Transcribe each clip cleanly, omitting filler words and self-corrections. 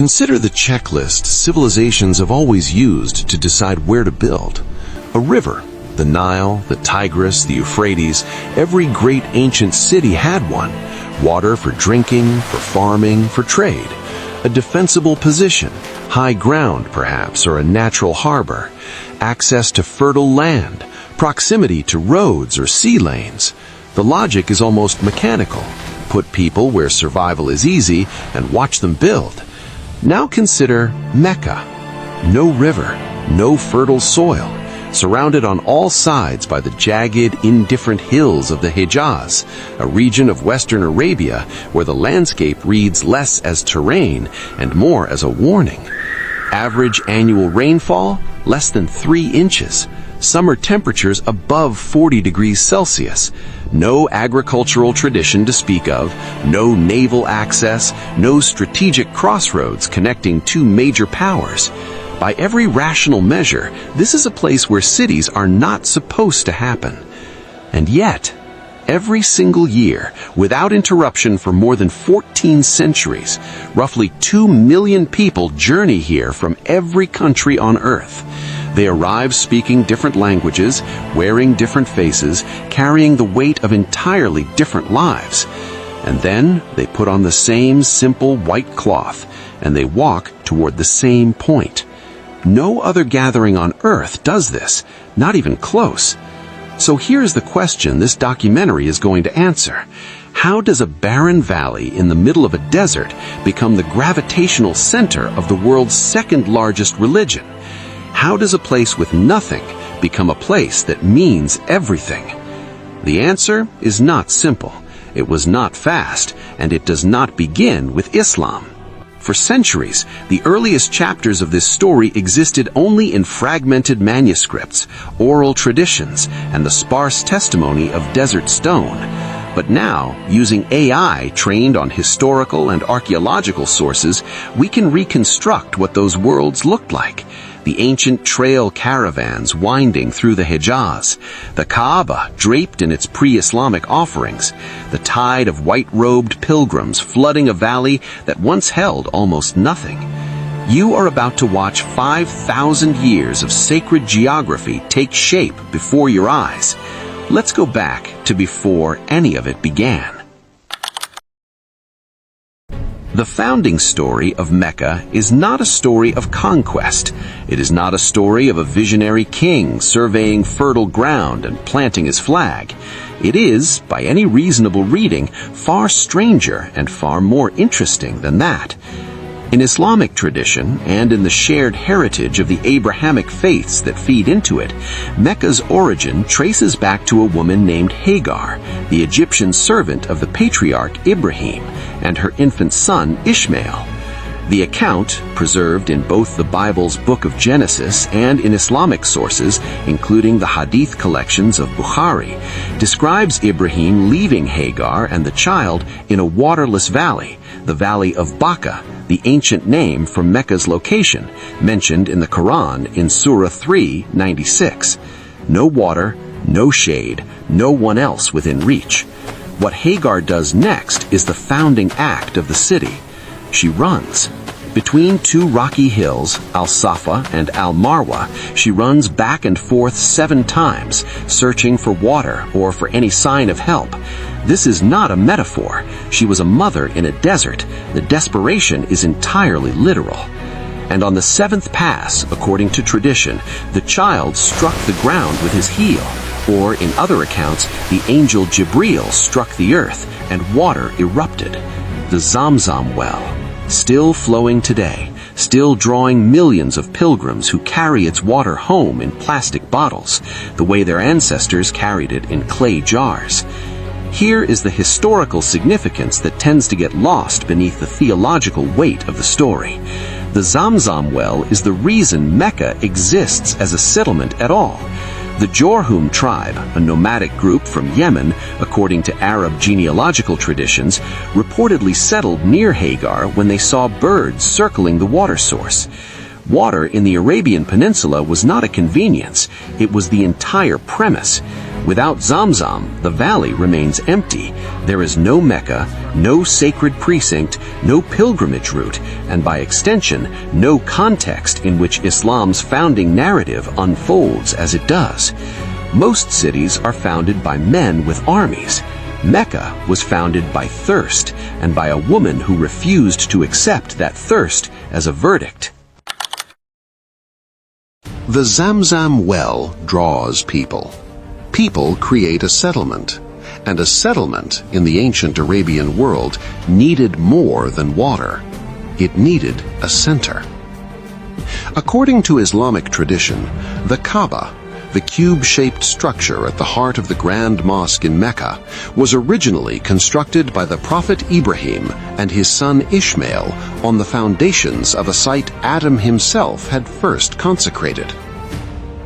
Consider the checklist civilizations have always used to decide where to build. A river, the Nile, the Tigris, the Euphrates, every great ancient city had one. Water for drinking, for farming, for trade. A defensible position, high ground perhaps, or a natural harbor. Access to fertile land, proximity to roads or sea lanes. The logic is almost mechanical. Put people where survival is easy and watch them build. Now consider Mecca. No river, no fertile soil, surrounded on all sides by the jagged, indifferent hills of the Hejaz, a region of western Arabia where the landscape reads less as terrain and more as a warning. Average annual rainfall, less than 3 inches. Summer temperatures above 40 degrees Celsius. No agricultural tradition to speak of, no naval access, no strategic crossroads connecting two major powers. By every rational measure, this is a place where cities are not supposed to happen. And yet, every single year, without interruption for more than 14 centuries, roughly 2 million people journey here from every country on Earth. They arrive speaking different languages, wearing different faces, carrying the weight of entirely different lives. And then they put on the same simple white cloth, and they walk toward the same point. No other gathering on Earth does this, not even close. So here's the question this documentary is going to answer. How does a barren valley in the middle of a desert become the gravitational center of the world's second largest religion? How does a place with nothing become a place that means everything? The answer is not simple. It was not fast, and it does not begin with Islam. For centuries, the earliest chapters of this story existed only in fragmented manuscripts, oral traditions, and the sparse testimony of desert stone. But now, using AI trained on historical and archaeological sources, we can reconstruct what those worlds looked like. The ancient trail caravans winding through the Hejaz, the Kaaba draped in its pre-Islamic offerings, the tide of white-robed pilgrims flooding a valley that once held almost nothing. You are about to watch 5,000 years of sacred geography take shape before your eyes. Let's go back to before any of it began. The founding story of Mecca is not a story of conquest. It is not a story of a visionary king surveying fertile ground and planting his flag. It is, by any reasonable reading, far stranger and far more interesting than that. In Islamic tradition, and in the shared heritage of the Abrahamic faiths that feed into it, Mecca's origin traces back to a woman named Hagar, the Egyptian servant of the patriarch Ibrahim, and her infant son Ishmael. The account, preserved in both the Bible's Book of Genesis and in Islamic sources, including the Hadith collections of Bukhari, describes Ibrahim leaving Hagar and the child in a waterless valley, the Valley of Baca, the ancient name for Mecca's location, mentioned in the Quran in Surah 3:96. No water, no shade, no one else within reach. What Hagar does next is the founding act of the city. She runs. Between two rocky hills, Al-Safa and Al-Marwa, she runs back and forth 7 times, searching for water or for any sign of help. This is not a metaphor. She was a mother in a desert. The desperation is entirely literal. And on the 7th pass, according to tradition, the child struck the ground with his heel, or in other accounts, the angel Jibril struck the earth and water erupted. The Zamzam well, still flowing today, still drawing millions of pilgrims who carry its water home in plastic bottles, the way their ancestors carried it in clay jars. Here is the historical significance that tends to get lost beneath the theological weight of the story. The Zamzam well is the reason Mecca exists as a settlement at all. The Jorhum tribe, a nomadic group from Yemen, according to Arab genealogical traditions, reportedly settled near Hagar when they saw birds circling the water source. Water in the Arabian Peninsula was not a convenience, it was the entire premise. Without Zamzam, the valley remains empty. There is no Mecca, no sacred precinct, no pilgrimage route, and by extension, no context in which Islam's founding narrative unfolds as it does. Most cities are founded by men with armies. Mecca was founded by thirst, and by a woman who refused to accept that thirst as a verdict. The Zamzam well draws people. People create a settlement, and a settlement in the ancient Arabian world needed more than water. It needed a center. According to Islamic tradition, the Kaaba, the cube-shaped structure at the heart of the Grand Mosque in Mecca, was originally constructed by the Prophet Ibrahim and his son Ismail on the foundations of a site Adam himself had first consecrated.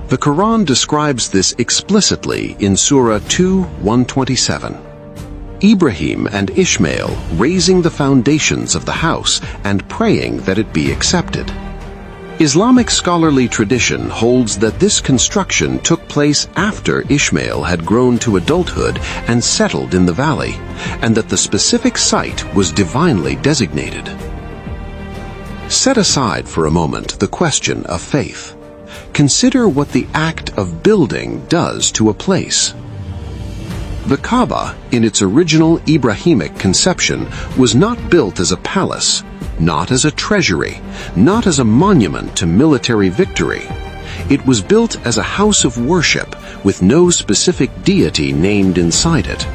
The Quran describes this explicitly in Surah 2:127. Ibrahim and Ishmael raising the foundations of the house and praying that it be accepted. Islamic scholarly tradition holds that this construction took place after Ishmael had grown to adulthood and settled in the valley, and that the specific site was divinely designated. Set aside for a moment the question of faith. Consider what the act of building does to a place. The Kaaba, in its original Ibrahimic conception, was not built as a palace, not as a treasury, not as a monument to military victory. It was built as a house of worship with no specific deity named inside it,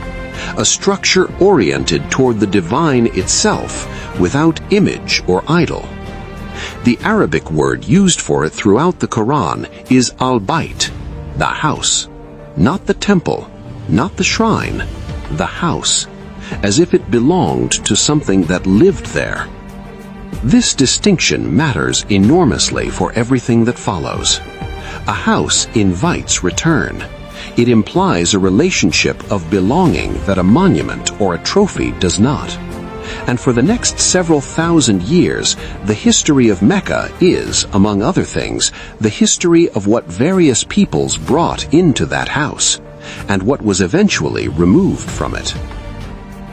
a structure oriented toward the divine itself without image or idol. The Arabic word used for it throughout the Quran is al-Bayt, the house, not the temple, not the shrine, the house, as if it belonged to something that lived there. This distinction matters enormously for everything that follows. A house invites return. It implies a relationship of belonging that a monument or a trophy does not. And for the next several thousand years, the history of Mecca is, among other things, the history of what various peoples brought into that house, and what was eventually removed from it.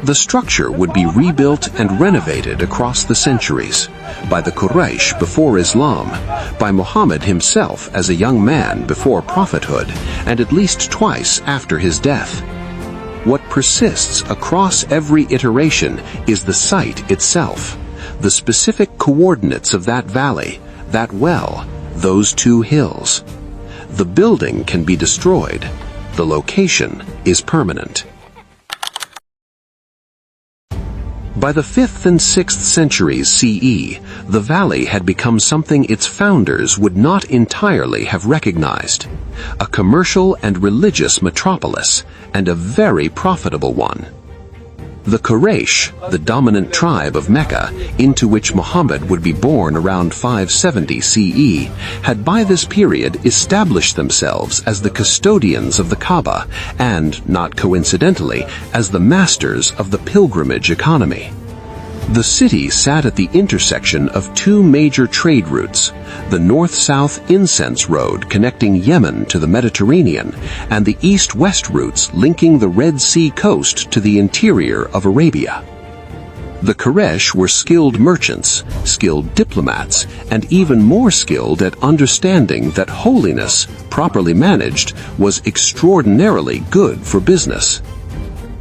The structure would be rebuilt and renovated across the centuries, by the Quraysh before Islam, by Muhammad himself as a young man before prophethood, and at least twice after his death. What persists across every iteration is the site itself, the specific coordinates of that valley, that well, those two hills. The building can be destroyed. The location is permanent. By the 5th and 6th centuries CE, the valley had become something its founders would not entirely have recognized: a commercial and religious metropolis, and a very profitable one. The Quraysh, the dominant tribe of Mecca, into which Muhammad would be born around 570 CE, had by this period established themselves as the custodians of the Kaaba and, not coincidentally, as the masters of the pilgrimage economy. The city sat at the intersection of two major trade routes, the north-south incense road connecting Yemen to the Mediterranean, and the east-west routes linking the Red Sea coast to the interior of Arabia. The Quraysh were skilled merchants, skilled diplomats, and even more skilled at understanding that holiness, properly managed, was extraordinarily good for business.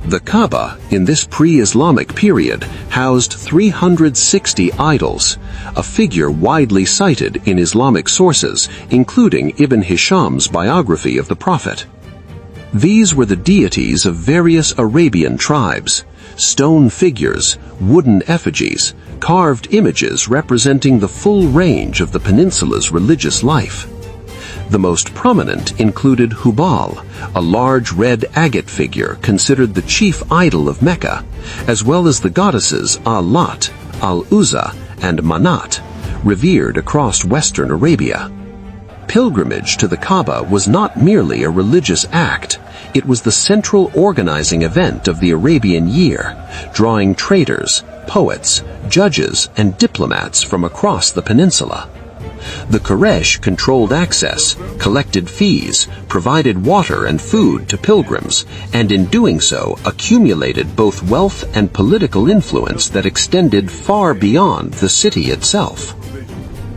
The Kaaba, in this pre-Islamic period, housed 360 idols, a figure widely cited in Islamic sources, including Ibn Hisham's biography of the Prophet. These were the deities of various Arabian tribes: stone figures, wooden effigies, carved images representing the full range of the peninsula's religious life. The most prominent included Hubal, a large red agate figure considered the chief idol of Mecca, as well as the goddesses Al-Lat, Al-Uzza, and Manat, revered across western Arabia. Pilgrimage to the Kaaba was not merely a religious act, it was the central organizing event of the Arabian year, drawing traders, poets, judges, and diplomats from across the peninsula. The Quraysh controlled access, collected fees, provided water and food to pilgrims, and in doing so accumulated both wealth and political influence that extended far beyond the city itself.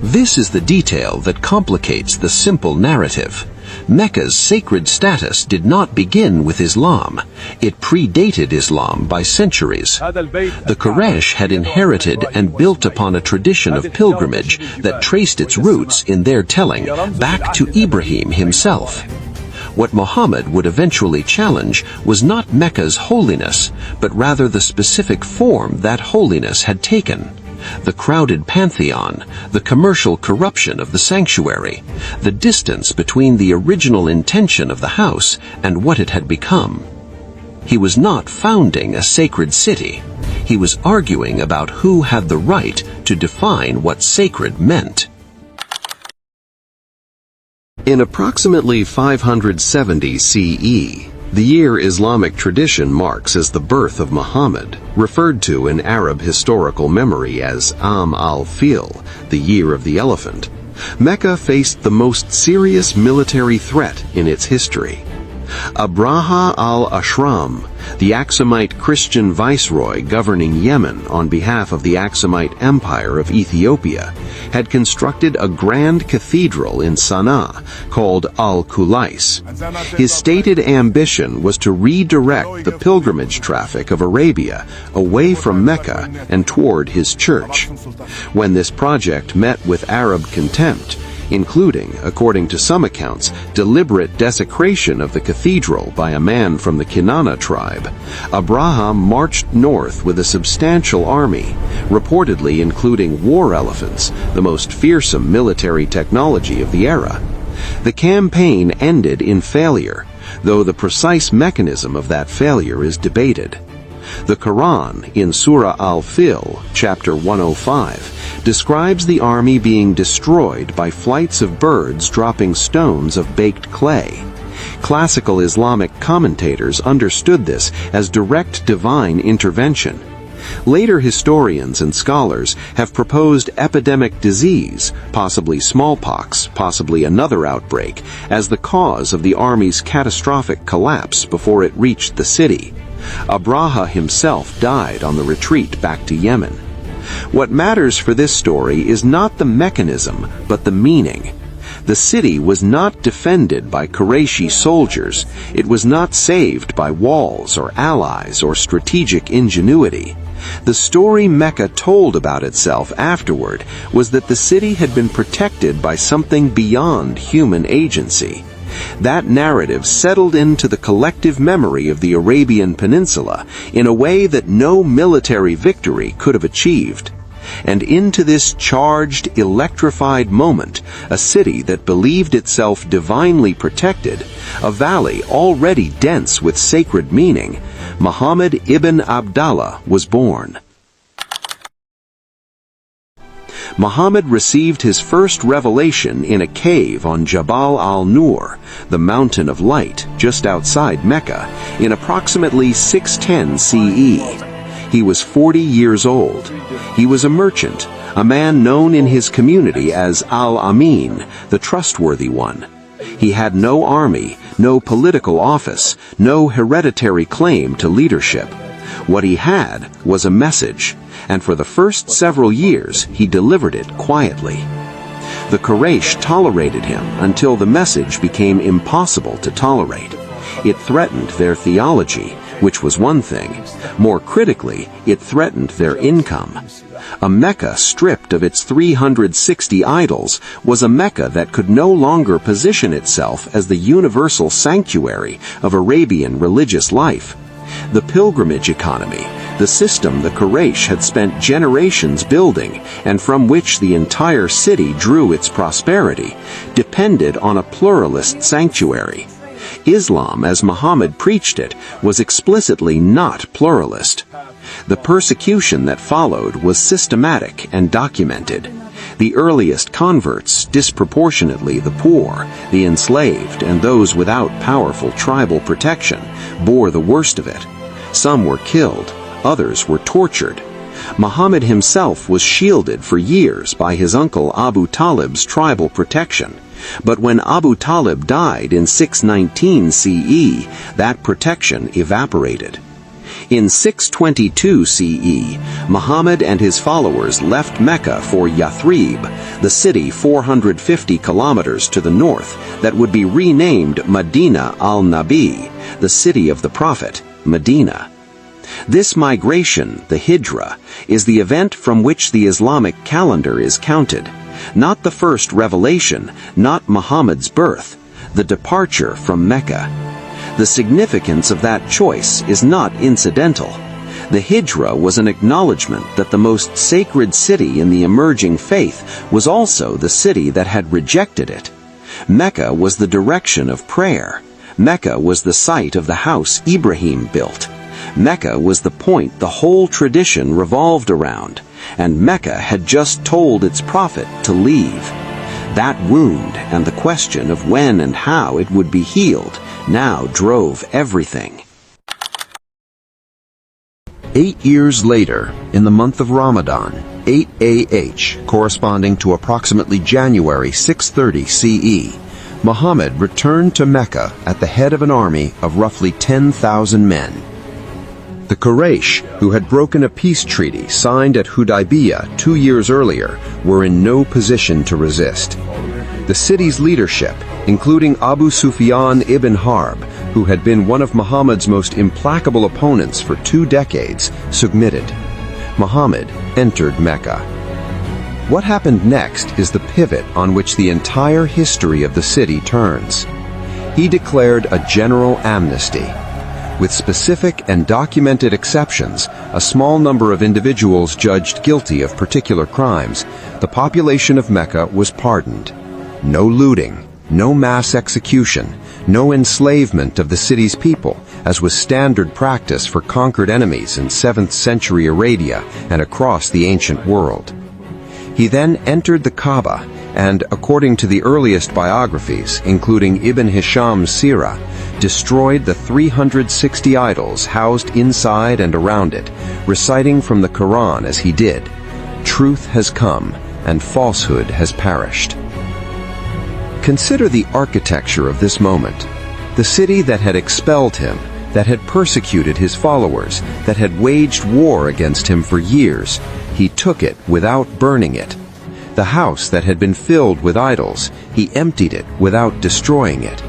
This is the detail that complicates the simple narrative. Mecca's sacred status did not begin with Islam. It predated Islam by centuries. The Quraysh had inherited and built upon a tradition of pilgrimage that traced its roots in their telling back to Ibrahim himself. What Muhammad would eventually challenge was not Mecca's holiness, but rather the specific form that holiness had taken. The crowded pantheon, the commercial corruption of the sanctuary, the distance between the original intention of the house and what it had become. He was not founding a sacred city. He was arguing about who had the right to define what sacred meant. In approximately 570 CE, the year Islamic tradition marks as the birth of Muhammad, referred to in Arab historical memory as Am al-Fil, the year of the elephant, Mecca faced the most serious military threat in its history. Abraha al-Ashram, the Aksumite Christian viceroy governing Yemen on behalf of the Aksumite Empire of Ethiopia, had constructed a grand cathedral in Sana'a called Al-Kulais. His stated ambition was to redirect the pilgrimage traffic of Arabia away from Mecca and toward his church. When this project met with Arab contempt, including, according to some accounts, deliberate desecration of the cathedral by a man from the Kinana tribe, Abraham marched north with a substantial army, reportedly including war elephants, the most fearsome military technology of the era. The campaign ended in failure, though the precise mechanism of that failure is debated. The Quran, in Surah Al-Fil, chapter 105, describes the army being destroyed by flights of birds dropping stones of baked clay. Classical Islamic commentators understood this as direct divine intervention. Later historians and scholars have proposed epidemic disease, possibly smallpox, possibly another outbreak, as the cause of the army's catastrophic collapse before it reached the city. Abraha himself died on the retreat back to Yemen. What matters for this story is not the mechanism, but the meaning. The city was not defended by Qurayshi soldiers. It was not saved by walls or allies or strategic ingenuity. The story Mecca told about itself afterward was that the city had been protected by something beyond human agency. That narrative settled into the collective memory of the Arabian Peninsula in a way that no military victory could have achieved. And into this charged, electrified moment, a city that believed itself divinely protected, a valley already dense with sacred meaning, Muhammad ibn Abdallah was born. Muhammad received his first revelation in a cave on Jabal al-Nur, the Mountain of Light, just outside Mecca, in approximately 610 CE. He was 40 years old. He was a merchant, a man known in his community as Al-Amin, the trustworthy one. He had no army, no political office, no hereditary claim to leadership. What he had was a message, and for the first several years he delivered it quietly. The Quraysh tolerated him until the message became impossible to tolerate. It threatened their theology, which was one thing. More critically, it threatened their income. A Mecca stripped of its 360 idols was a Mecca that could no longer position itself as the universal sanctuary of Arabian religious life. The pilgrimage economy, the system the Quraysh had spent generations building and from which the entire city drew its prosperity, depended on a pluralist sanctuary. Islam, as Muhammad preached it, was explicitly not pluralist. The persecution that followed was systematic and documented. The earliest converts, disproportionately the poor, the enslaved, and those without powerful tribal protection, bore the worst of it. Some were killed, others were tortured. Muhammad himself was shielded for years by his uncle Abu Talib's tribal protection. But when Abu Talib died in 619 CE, that protection evaporated. In 622 CE, Muhammad and his followers left Mecca for Yathrib, the city 450 kilometers to the north that would be renamed Medina al-Nabi, the city of the Prophet, Medina. This migration, the Hijra, is the event from which the Islamic calendar is counted. Not the first revelation, not Muhammad's birth, the departure from Mecca. The significance of that choice is not incidental. The Hijra was an acknowledgement that the most sacred city in the emerging faith was also the city that had rejected it. Mecca was the direction of prayer. Mecca was the site of the house Ibrahim built. Mecca was the point the whole tradition revolved around, and Mecca had just told its prophet to leave. That wound and the question of when and how it would be healed now drove everything. 8 years later, in the month of Ramadan, 8 AH, corresponding to approximately January 630 CE, Muhammad returned to Mecca at the head of an army of roughly 10,000 men. The Quraysh, who had broken a peace treaty signed at Hudaybiyah 2 years earlier, were in no position to resist. The city's leadership, including Abu Sufyan ibn Harb, who had been one of Muhammad's most implacable opponents for 2 decades, submitted. Muhammad entered Mecca. What happened next is the pivot on which the entire history of the city turns. He declared a general amnesty. With specific and documented exceptions, a small number of individuals judged guilty of particular crimes, the population of Mecca was pardoned. No looting, no mass execution, no enslavement of the city's people, as was standard practice for conquered enemies in 7th century Arabia and across the ancient world. He then entered the Kaaba and, according to the earliest biographies, including Ibn Hisham's Sirah, destroyed the 360 idols housed inside and around it, reciting from the Quran as he did, "Truth has come, and falsehood has perished." Consider the architecture of this moment. The city that had expelled him, that had persecuted his followers, that had waged war against him for years, he took it without burning it. The house that had been filled with idols, he emptied it without destroying it.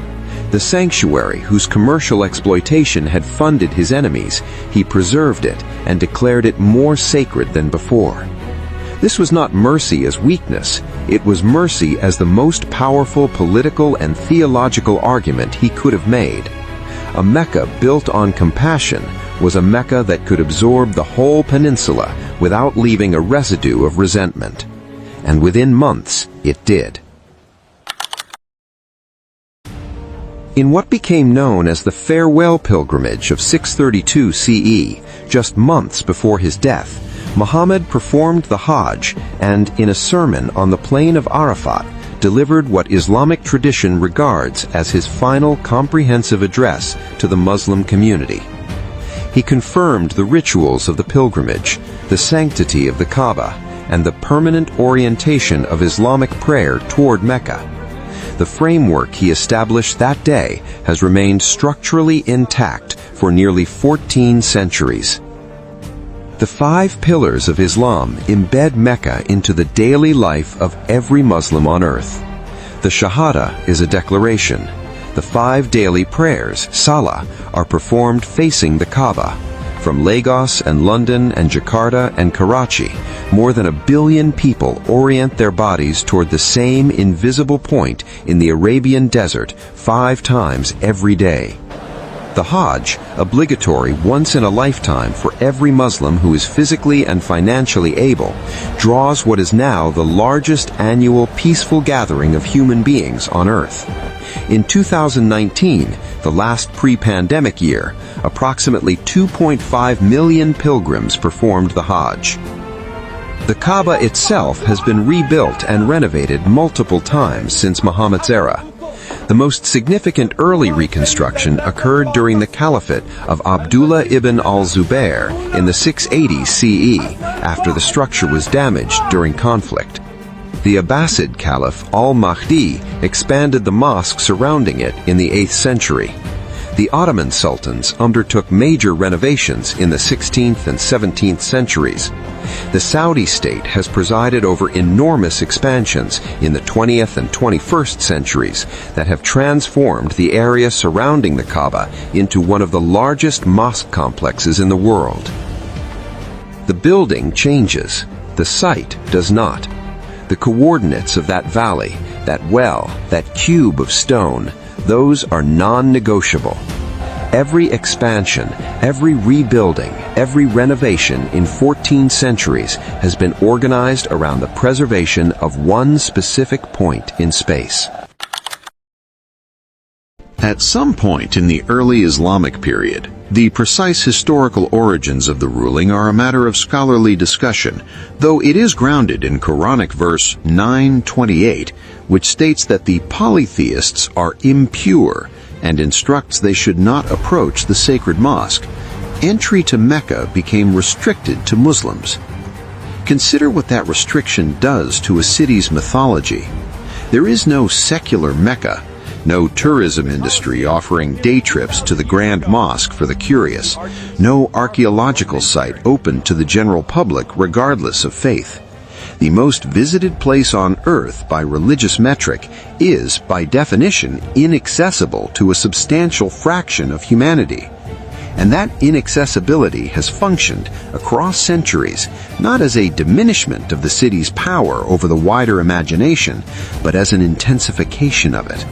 The sanctuary whose commercial exploitation had funded his enemies, he preserved it and declared it more sacred than before. This was not mercy as weakness, it was mercy as the most powerful political and theological argument he could have made. A Mecca built on compassion was a Mecca that could absorb the whole peninsula without leaving a residue of resentment. And within months, it did. In what became known as the Farewell Pilgrimage of 632 CE, just months before his death, Muhammad performed the Hajj and, in a sermon on the plain of Arafat, delivered what Islamic tradition regards as his final comprehensive address to the Muslim community. He confirmed the rituals of the pilgrimage, the sanctity of the Kaaba, and the permanent orientation of Islamic prayer toward Mecca. The framework he established that day has remained structurally intact for nearly 14 centuries. The 5 pillars of Islam embed Mecca into the daily life of every Muslim on earth. The Shahada is a declaration. The 5 daily prayers, Salah, are performed facing the Kaaba. From Lagos and London and Jakarta and Karachi, more than 1 billion people orient their bodies toward the same invisible point in the Arabian desert 5 times every day. The Hajj, obligatory once in a lifetime for every Muslim who is physically and financially able, draws what is now the largest annual peaceful gathering of human beings on earth. In 2019, the last pre-pandemic year, approximately 2.5 million pilgrims performed the Hajj. The Kaaba itself has been rebuilt and renovated multiple times since Muhammad's era. The most significant early reconstruction occurred during the caliphate of Abdullah ibn al-Zubair in the 680 CE, after the structure was damaged during conflict. The Abbasid Caliph al-Mahdi expanded the mosque surrounding it in the 8th century. The Ottoman sultans undertook major renovations in the 16th and 17th centuries. The Saudi state has presided over enormous expansions in the 20th and 21st centuries that have transformed the area surrounding the Kaaba into one of the largest mosque complexes in the world. The building changes. The site does not. The coordinates of that valley, that well, that cube of stone, those are non-negotiable. Every expansion, every rebuilding, every renovation in 14 centuries has been organized around the preservation of one specific point in space. At some point in the early Islamic period, the precise historical origins of the ruling are a matter of scholarly discussion, though it is grounded in Quranic verse 9:28, which states that the polytheists are impure and instructs they should not approach the sacred mosque. Entry to Mecca became restricted to Muslims. Consider what that restriction does to a city's mythology. There is no secular Mecca, no tourism industry offering day trips to the Grand Mosque for the curious, no archaeological site open to the general public regardless of faith. The most visited place on earth by religious metric is, by definition, inaccessible to a substantial fraction of humanity. And that inaccessibility has functioned across centuries, not as a diminishment of the city's power over the wider imagination, but as an intensification of it.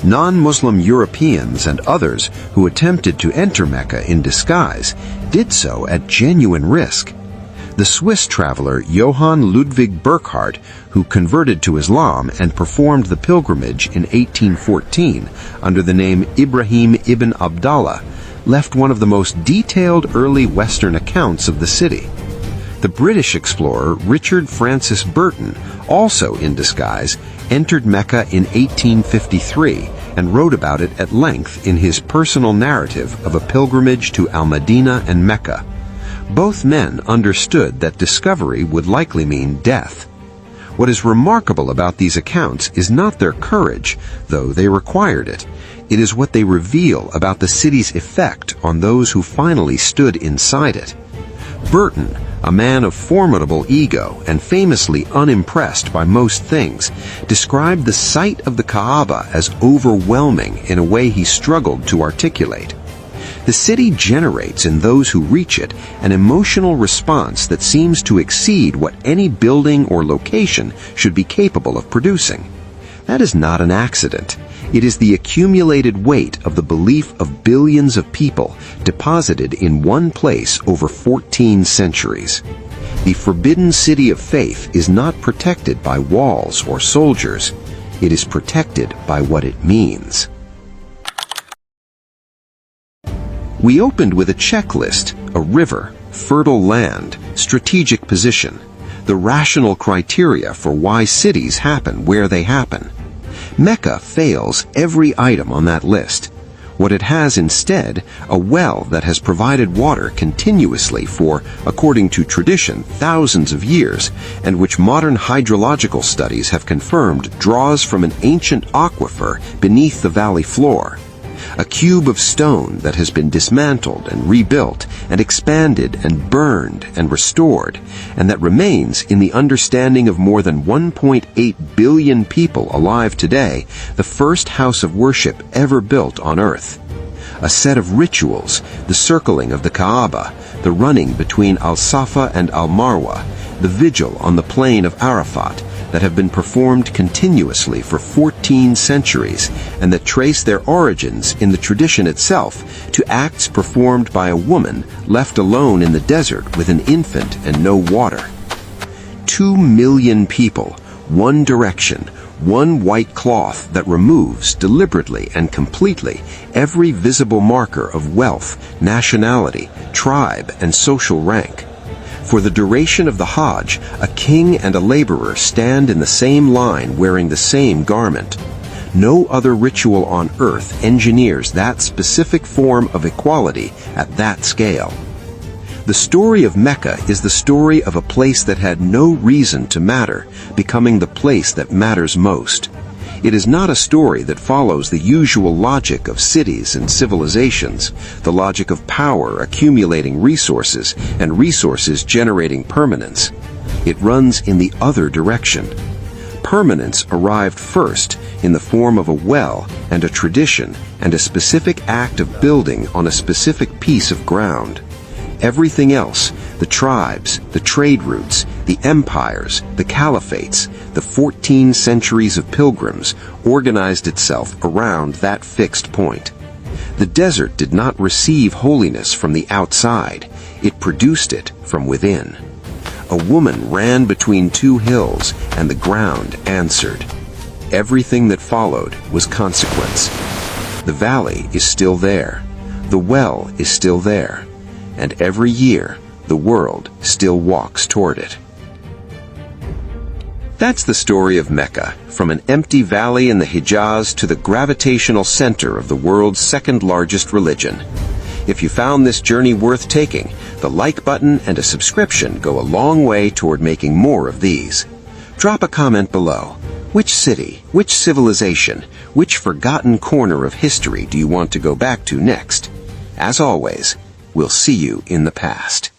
Non-Muslim Europeans and others who attempted to enter Mecca in disguise did so at genuine risk. The Swiss traveler Johann Ludwig Burckhardt, who converted to Islam and performed the pilgrimage in 1814 under the name Ibrahim ibn Abdallah, left one of the most detailed early Western accounts of the city. The British explorer Richard Francis Burton, also in disguise, entered Mecca in 1853 and wrote about it at length in his personal narrative of a pilgrimage to Al-Madinah and Mecca. Both men understood that discovery would likely mean death. What is remarkable about these accounts is not their courage, though they required it. It is what they reveal about the city's effect on those who finally stood inside it. Burton, a man of formidable ego and famously unimpressed by most things, described the sight of the Kaaba as overwhelming in a way he struggled to articulate. The city generates in those who reach it an emotional response that seems to exceed what any building or location should be capable of producing. That is not an accident. It is the accumulated weight of the belief of billions of people deposited in one place over 14 centuries. The forbidden city of faith is not protected by walls or soldiers. It is protected by what it means. We opened with a checklist: a river, fertile land, strategic position, the rational criteria for why cities happen where they happen. Mecca fails every item on that list. What it has instead, a well that has provided water continuously for, according to tradition, thousands of years, and which modern hydrological studies have confirmed draws from an ancient aquifer beneath the valley floor. A cube of stone that has been dismantled and rebuilt and expanded and burned and restored, and that remains in the understanding of more than 1.8 billion people alive today, the first house of worship ever built on earth. A set of rituals, the circling of the Kaaba, the running between Al-Safa and Al-Marwa, the vigil on the plain of Arafat, that have been performed continuously for 14 centuries and that trace their origins in the tradition itself to acts performed by a woman left alone in the desert with an infant and no water. 2 million people, one direction, one white cloth that removes deliberately and completely every visible marker of wealth, nationality, tribe, and social rank. For the duration of the Hajj, a king and a laborer stand in the same line wearing the same garment. No other ritual on earth engineers that specific form of equality at that scale. The story of Mecca is the story of a place that had no reason to matter, becoming the place that matters most. It is not a story that follows the usual logic of cities and civilizations, the logic of power accumulating resources and resources generating permanence. It runs in the other direction. Permanence arrived first in the form of a well and a tradition and a specific act of building on a specific piece of ground. Everything else, the tribes, the trade routes, the empires, the caliphates, the 14 centuries of pilgrims, organized itself around that fixed point. The desert did not receive holiness from the outside, it produced it from within. A woman ran between two hills, and the ground answered. Everything that followed was consequence. The valley is still there. The well is still there. And every year, the world still walks toward it. That's the story of Mecca, from an empty valley in the Hijaz to the gravitational center of the world's second largest religion. If you found this journey worth taking, the like button and a subscription go a long way toward making more of these. Drop a comment below. Which city, which civilization, which forgotten corner of history do you want to go back to next? As always, we'll see you in the past.